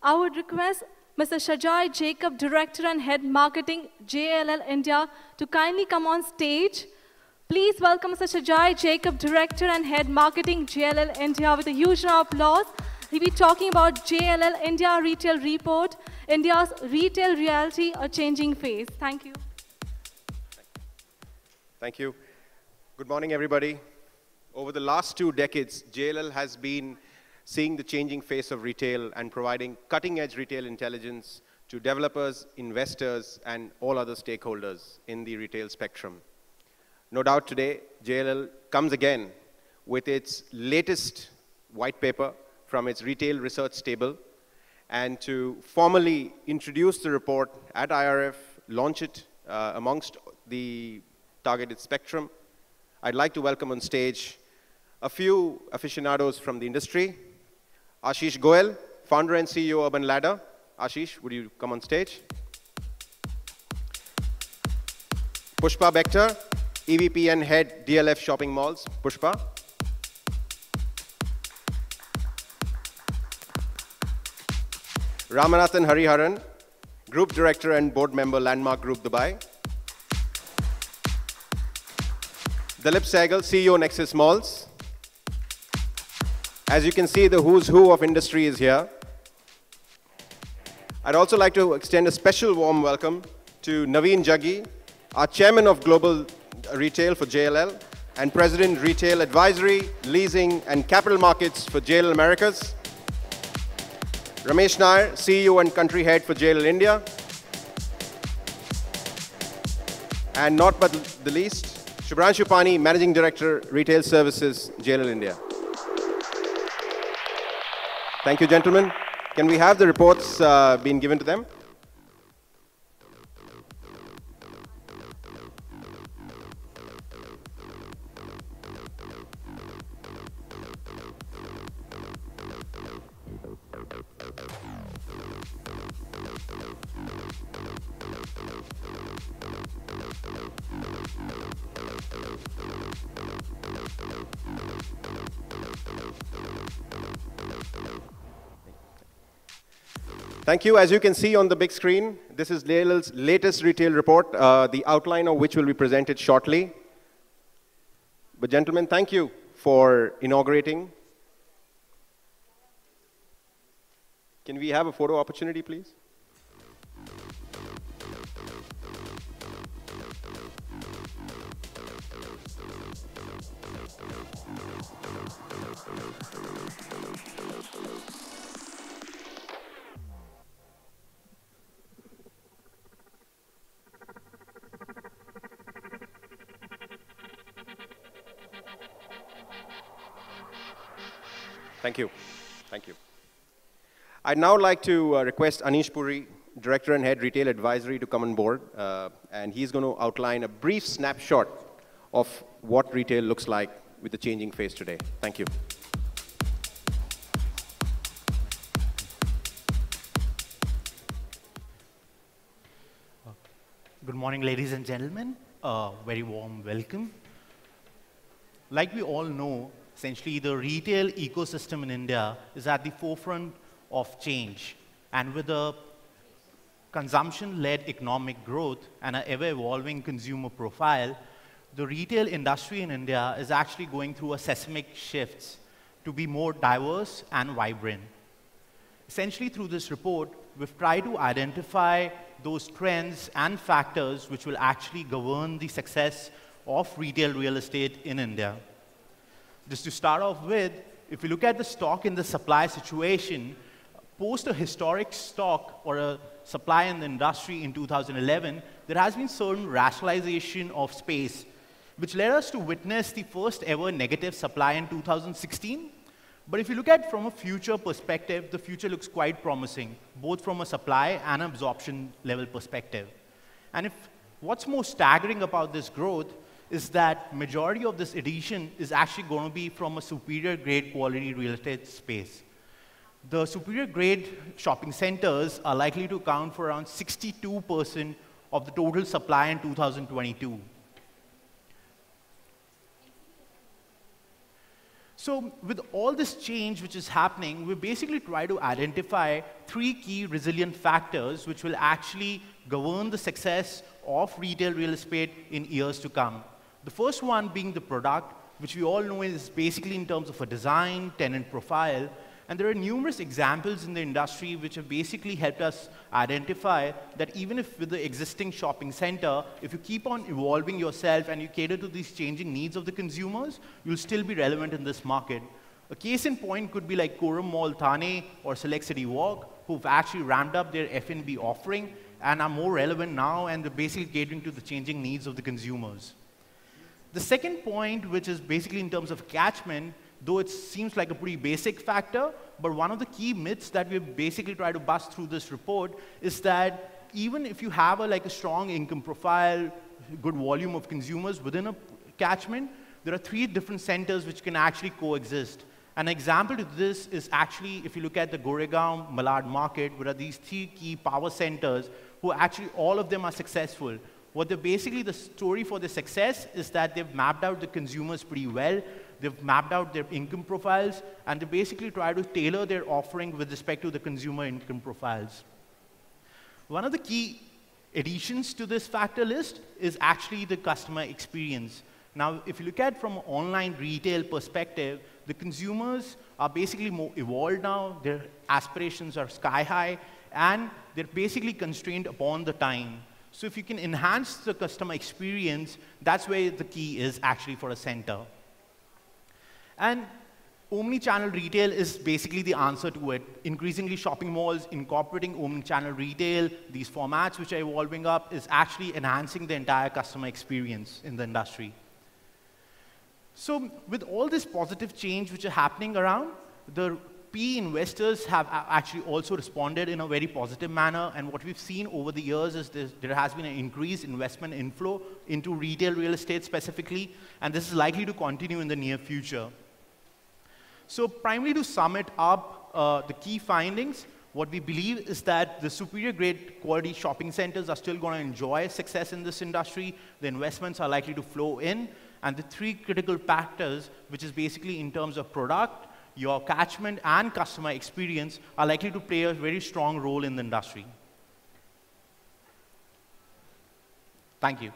I would request Mr. Shajai Jacob, Director and Head Marketing, JLL India, to kindly come on stage. Please welcome Mr. Shajai Jacob, Director and Head Marketing, JLL India, with a huge round of applause. He'll be talking about JLL India Retail Report, India's Retail Reality, a Changing Face. Thank you. Thank you. Good morning, everybody. Over the last 2 decades, JLL has been seeing the changing face of retail and providing cutting-edge retail intelligence to developers, investors, and all other stakeholders in the retail spectrum. No doubt today, JLL comes again with its latest white paper from its retail research stable, and to formally introduce the report at IRF, launch it amongst the targeted spectrum, I'd like to welcome on stage a few aficionados from the industry. Ashish Goel, founder and CEO, Urban Ladder. Ashish, would you come on stage? Pushpa Bector, EVP and Head, DLF Shopping Malls. Pushpa. Ramanathan Hariharan, Group Director and Board Member, Landmark Group, Dubai. Dilip Sehgal, CEO, Nexus Malls. As you can see, the who's who of industry is here. I'd also like to extend a special warm welcome to Naveen Jaggi, our Chairman of Global Retail for JLL and President Retail Advisory, Leasing and Capital Markets for JLL Americas. Ramesh Nair, CEO and Country Head for JLL India. And not but the least, Shubhranshu Pani, Managing Director, Retail Services, JLL India. Thank you, gentlemen. Can we have the reports being given to them? Thank you. As you can see on the big screen, this is JLL's latest retail report, the outline of which will be presented shortly. But gentlemen, thank you for inaugurating. Can we have a photo opportunity, please? Thank you. Thank you. I'd now like to request Anish Puri, Director and Head Retail Advisory, to come on board. And he's going to outline a brief snapshot of what retail looks like with the changing face today. Thank you. Good morning, ladies and gentlemen. Very warm welcome. Like we all know, essentially, the retail ecosystem in India is at the forefront of change. And with a consumption-led economic growth and an ever-evolving consumer profile, the retail industry in India is actually going through a seismic shift to be more diverse and vibrant. Essentially, through this report, we've tried to identify those trends and factors which will actually govern the success of retail real estate in India. Just to start off with, if you look at the stock in the supply situation, post a historic stock or a supply in the industry in 2011, there has been certain rationalization of space, which led us to witness the first ever negative supply in 2016. But if you look at from a future perspective, the future looks quite promising, both from a supply and absorption level perspective. And what's more staggering about this growth is that majority of this addition is actually going to be from a superior grade quality real estate space. The superior grade shopping centers are likely to account for around 62% of the total supply in 2022. So with all this change which is happening, we basically try to identify 3 key resilient factors which will actually govern the success of retail real estate in years to come. The first one being the product, which we all know is basically in terms of a design, tenant profile, and there are numerous examples in the industry which have basically helped us identify that even if with the existing shopping center, if you keep on evolving yourself and you cater to these changing needs of the consumers, you'll still be relevant in this market. A case in point could be like Coram Mall Thane or Select City Walk, who've actually ramped up their F&B offering and are more relevant now, and they're basically catering to the changing needs of the consumers. The second point, which is basically in terms of catchment, though it seems like a pretty basic factor, but one of the key myths that we basically try to bust through this report is that even if you have a strong income profile, good volume of consumers within a catchment, there are 3 different centers which can actually coexist. An example to this is actually, if you look at the Goregaon Malad market, where are these 3 key power centers who actually all of them are successful. What they're basically, the story for their success is that they've mapped out the consumers pretty well. They've mapped out their income profiles, and they basically try to tailor their offering with respect to the consumer income profiles. One of the key additions to this factor list is actually the customer experience. Now, if you look at from an online retail perspective, the consumers are basically more evolved now. Their aspirations are sky high, and they're basically constrained upon the time. So if you can enhance the customer experience, that's where the key is actually for a center. And omni-channel retail is basically the answer to it. Increasingly, shopping malls incorporating omni-channel retail, these formats which are evolving up, is actually enhancing the entire customer experience in the industry. So with all this positive change which are happening around, the PE investors have actually also responded in a very positive manner, and what we've seen over the years is there has been an increased investment inflow into retail real estate specifically, and this is likely to continue in the near future. So primarily to sum it up, the key findings, what we believe is that the superior grade quality shopping centers are still going to enjoy success in this industry. The investments are likely to flow in, and the 3 critical factors, which is basically in terms of product, your catchment, and customer experience, are likely to play a very strong role in the industry. Thank you.